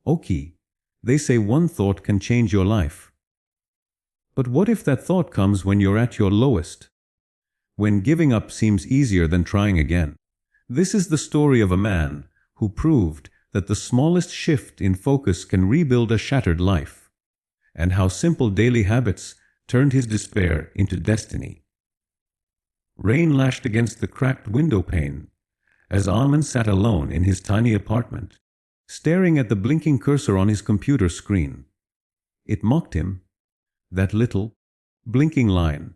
Okay, they say one thought can change your life. But what if that thought comes when you're at your lowest? When giving up seems easier than trying again? This is the story of a man who proved that the smallest shift in focus can rebuild a shattered life, and how simple daily habits turned his despair into destiny. Rain lashed against the cracked window pane as Armin sat alone in his tiny apartment, staring at the blinking cursor on his computer screen. It mocked him, that little, blinking line,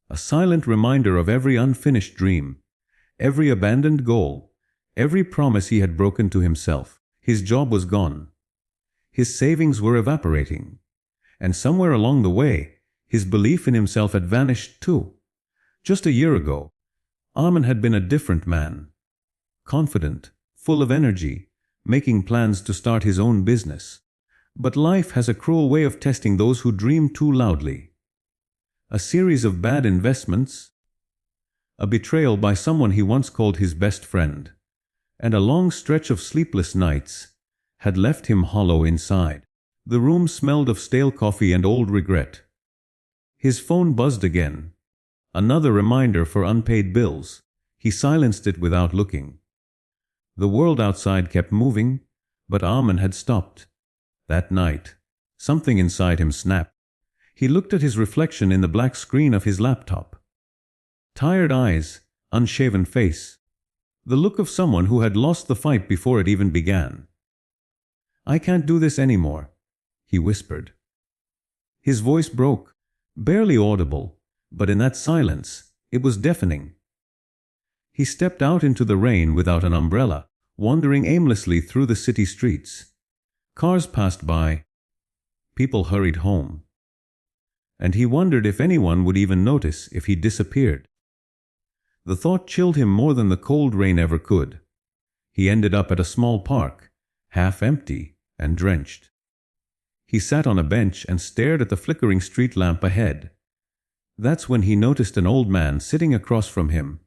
a silent reminder of every unfinished dream, every abandoned goal, every promise he had broken to himself. His job was gone. His savings were evaporating. And somewhere along the way, his belief in himself had vanished too. Just a year ago, Armin had been a different man. Confident, full of energy, making plans to start his own business. But life has a cruel way of testing those who dream too loudly. A series of bad investments, a betrayal by someone he once called his best friend, and a long stretch of sleepless nights had left him hollow inside. The room smelled of stale coffee and old regret. His phone buzzed again. Another reminder for unpaid bills. He silenced it without looking. The world outside kept moving, but Armin had stopped. That night, something inside him snapped. He looked at his reflection in the black screen of his laptop. Tired eyes, unshaven face. The look of someone who had lost the fight before it even began. "I can't do this anymore," he whispered. His voice broke, barely audible, but in that silence, it was deafening. He stepped out into the rain without an umbrella, wandering aimlessly through the city streets. Cars passed by. People hurried home. And he wondered if anyone would even notice if he disappeared. The thought chilled him more than the cold rain ever could. He ended up at a small park, half empty and drenched. He sat on a bench and stared at the flickering street lamp ahead. That's when he noticed an old man sitting across from him.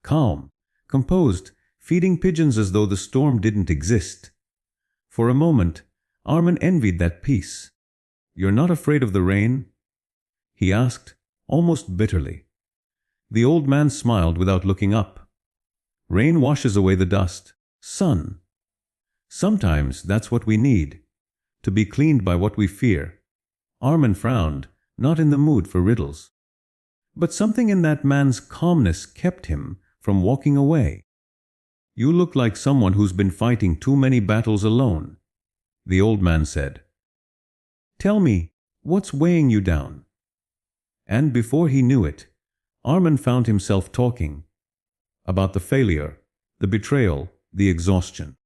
Calm, composed, feeding pigeons as though the storm didn't exist. For a moment, Armin envied that peace. "You're not afraid of the rain?" he asked, almost bitterly. The old man smiled without looking up. "Rain washes away the dust. Sun. Sometimes that's what we need, to be cleaned by what we fear." Armin frowned, not in the mood for riddles. But something in that man's calmness kept him from walking away. "You look like someone who's been fighting too many battles alone," the old man said. "Tell me, what's weighing you down?" And before he knew it, Armin found himself talking about the failure, the betrayal, the exhaustion.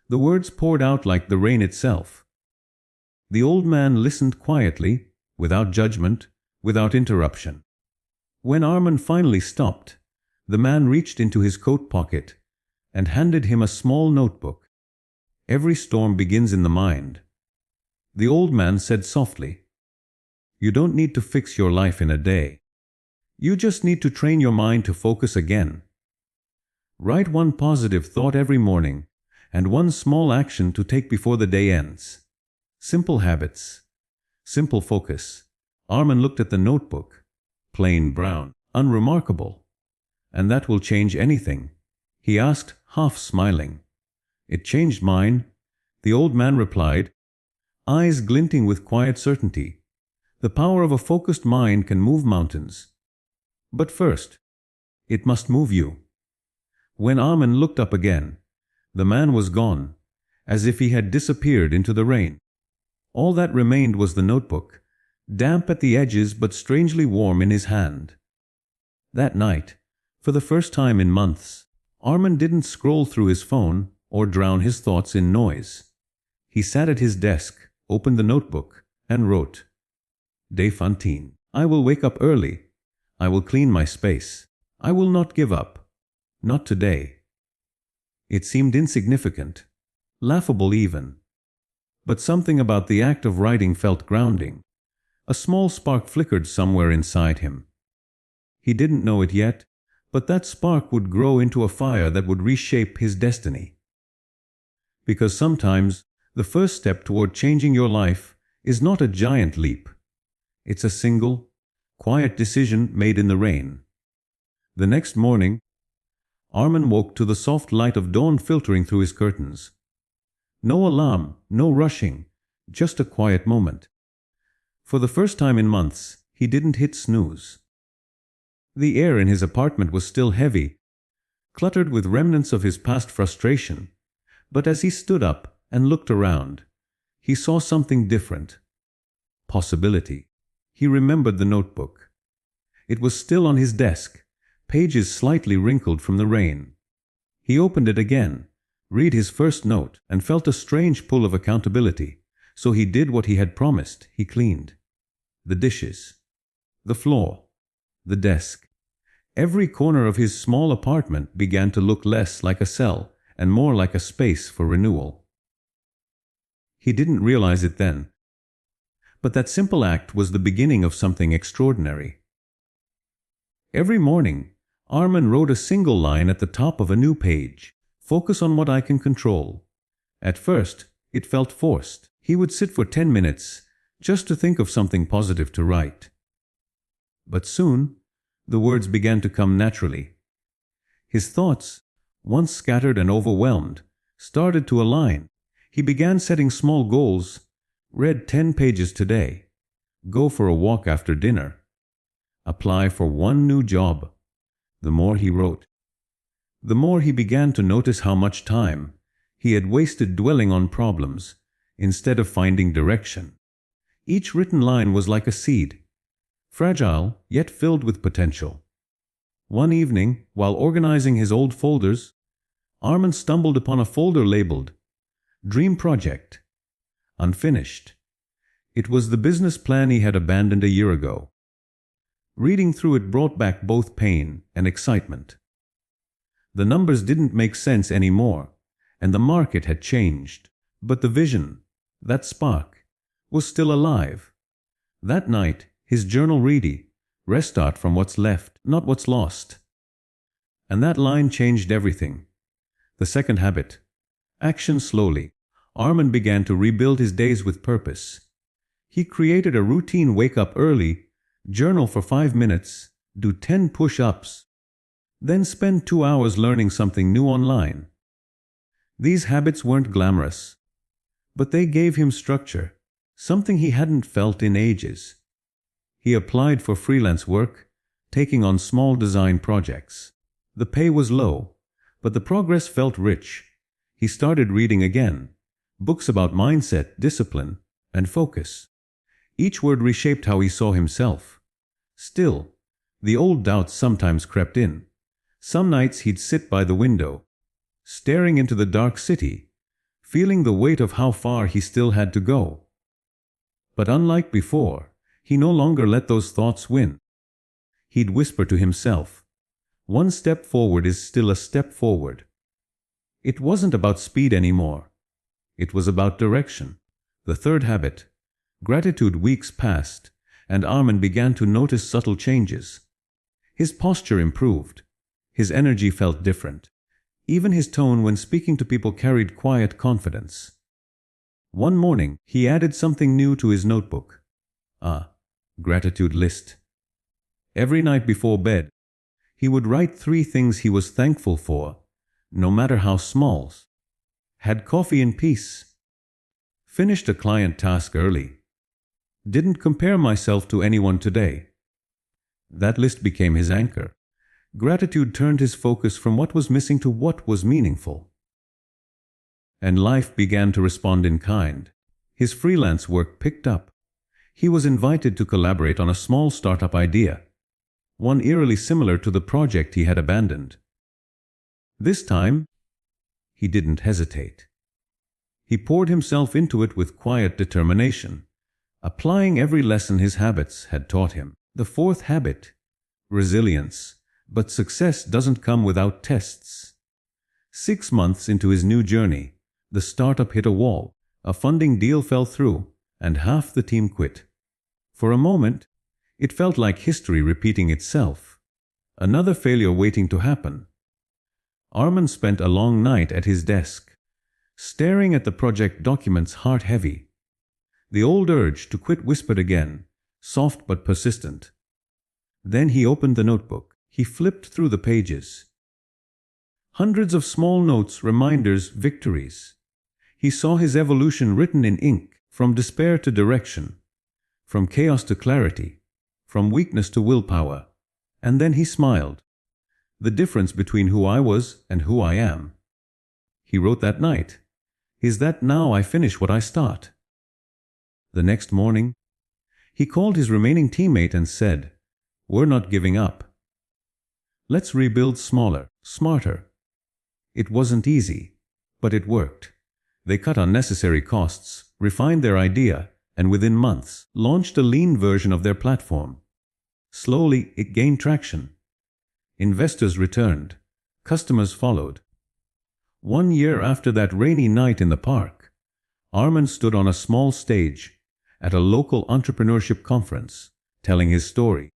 The words poured out like the rain itself. The old man listened quietly, without judgment, without interruption. When Armin finally stopped, the man reached into his coat pocket and handed him a small notebook. "Every storm begins in the mind," the old man said softly. "You don't need to fix your life in a day. You just need to train your mind to focus again. Write one positive thought every morning, and one small action to take before the day ends. Simple habits. Simple focus." Armin looked at the notebook. Plain brown, unremarkable. "And that will change anything?" he asked, half smiling. "It changed mine," the old man replied, eyes glinting with quiet certainty. "The power of a focused mind can move mountains. But first, it must move you." When Armin looked up again, the man was gone, as if he had disappeared into the rain. All that remained was the notebook, damp at the edges but strangely warm in his hand. That night, for the first time in months, Armin didn't scroll through his phone or drown his thoughts in noise. He sat at his desk, opened the notebook, and wrote, "Day 14. I will wake up early. I will clean my space. I will not give up. Not today." It seemed insignificant, laughable even. But something about the act of writing felt grounding. A small spark flickered somewhere inside him. He didn't know it yet, but that spark would grow into a fire that would reshape his destiny. Because sometimes, The first step toward changing your life is not a giant leap. It's a single, quiet decision made in the rain. The next morning, Armin woke to the soft light of dawn filtering through his curtains. No alarm, no rushing, just a quiet moment. For the first time in months, he didn't hit snooze. The air in his apartment was still heavy, cluttered with remnants of his past frustration, but as he stood up and looked around, he saw something different. Possibility. He remembered the notebook. It was still on his desk, pages slightly wrinkled from the rain. He opened it again, read his first note, and felt a strange pull of accountability. So he did what he had promised. He cleaned the dishes, the floor, the desk. Every corner of his small apartment began to look less like a cell and more like a space for renewal. He didn't realize it then, but that simple act was the beginning of something extraordinary. Every morning, Armin wrote a single line at the top of a new page. Focus on what I can control. At first, it felt forced. He would sit for 10 minutes just to think of something positive to write. But soon, the words began to come naturally. His thoughts, once scattered and overwhelmed, started to align. He began setting small goals. Read 10 pages today. Go for a walk after dinner. Apply for one new job. The more he wrote, the more he began to notice how much time he had wasted dwelling on problems instead of finding direction. Each written line was like a seed, fragile yet filled with potential. One evening, while organizing his old folders, Armin stumbled upon a folder labeled Dream Project, Unfinished. It was the business plan he had abandoned a year ago. Reading through it brought back both pain and excitement. The numbers didn't make sense anymore, and the market had changed. But the vision, that spark, was still alive. That night, his journal read, restart from what's left, not what's lost. And that line changed everything. The second habit, action slowly. Armin began to rebuild his days with purpose. He created a routine: wake up early, journal for 5 minutes, do 10 push-ups, then spend 2 hours learning something new online. These habits weren't glamorous, but they gave him structure, something he hadn't felt in ages. He applied for freelance work, taking on small design projects. The pay was low, but the progress felt rich. He started reading again, books about mindset, discipline, and focus. Each word reshaped how he saw himself. Still, the old doubts sometimes crept in. Some nights he'd sit by the window, staring into the dark city, feeling the weight of how far he still had to go. But unlike before, he no longer let those thoughts win. He'd whisper to himself, "One step forward is still a step forward." It wasn't about speed anymore. It was about direction. The third habit, gratitude. Weeks passed, and Armin began to notice subtle changes. His posture improved. His energy felt different. Even his tone when speaking to people carried quiet confidence. One morning, he added something new to his notebook. A gratitude list. Every night before bed, he would write 3 things he was thankful for, no matter how small. Had coffee in peace. Finished a client task early. Didn't compare myself to anyone today. That list became his anchor. Gratitude turned his focus from what was missing to what was meaningful. And life began to respond in kind. His freelance work picked up. He was invited to collaborate on a small startup idea, one eerily similar to the project he had abandoned. This time, he didn't hesitate. He poured himself into it with quiet determination, applying every lesson his habits had taught him. The fourth habit, resilience. But success doesn't come without tests. 6 months into his new journey, the startup hit a wall. A funding deal fell through, and half the team quit. For a moment, it felt like history repeating itself. Another failure waiting to happen. Armin spent a long night at his desk, staring at the project documents, heart heavy. The old urge to quit whispered again, soft but persistent. Then he opened the notebook. He flipped through the pages. Hundreds of small notes, reminders, victories. He saw his evolution written in ink, from despair to direction, from chaos to clarity, from weakness to willpower. And then he smiled. The difference between who I was and who I am. He wrote that night, is that now I finish what I start. The next morning, he called his remaining teammate and said, we're not giving up. Let's rebuild smaller, smarter. It wasn't easy, but it worked. They cut unnecessary costs, refined their idea, and within months, launched a lean version of their platform. Slowly, it gained traction. Investors returned. Customers followed. 1 year after that rainy night in the park, Armin stood on a small stage at a local entrepreneurship conference, telling his story.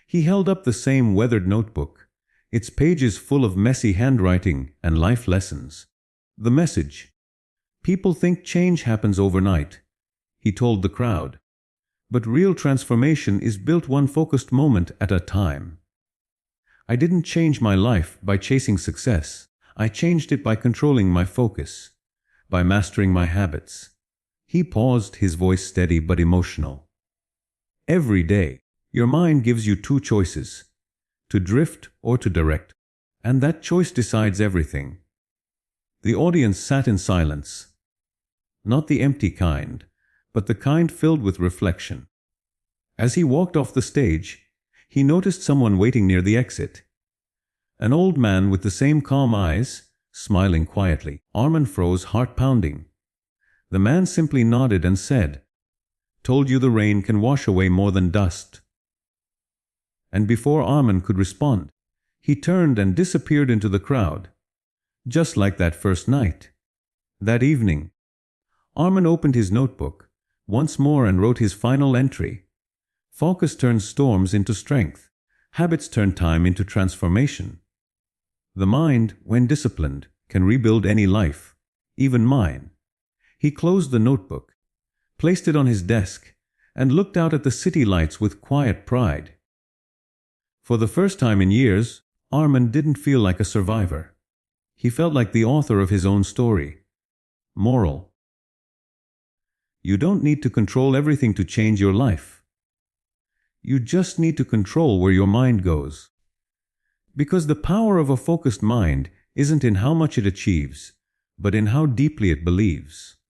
He held up the same weathered notebook, its pages full of messy handwriting and life lessons. The message: people think change happens overnight, he told the crowd. But real transformation is built one focused moment at a time. I didn't change my life by chasing success. I changed it by controlling my focus, by mastering my habits. He paused, his voice steady but emotional. Every day, your mind gives you two choices, to drift or to direct, and that choice decides everything. The audience sat in silence, not the empty kind, but the kind filled with reflection. As he walked off the stage, he noticed someone waiting near the exit. An old man with the same calm eyes, smiling quietly. Armin froze, heart pounding. The man simply nodded and said, told you the rain can wash away more than dust. And before Armin could respond, he turned and disappeared into the crowd. Just like that first night. That evening, Armin opened his notebook once more and wrote his final entry. Focus turns storms into strength. Habits turn time into transformation. The mind, when disciplined, can rebuild any life, even mine. He closed the notebook, placed it on his desk, and looked out at the city lights with quiet pride. For the first time in years, Armin didn't feel like a survivor. He felt like the author of his own story. Moral: you don't need to control everything to change your life. You just need to control where your mind goes. Because the power of a focused mind isn't in how much it achieves, but in how deeply it believes.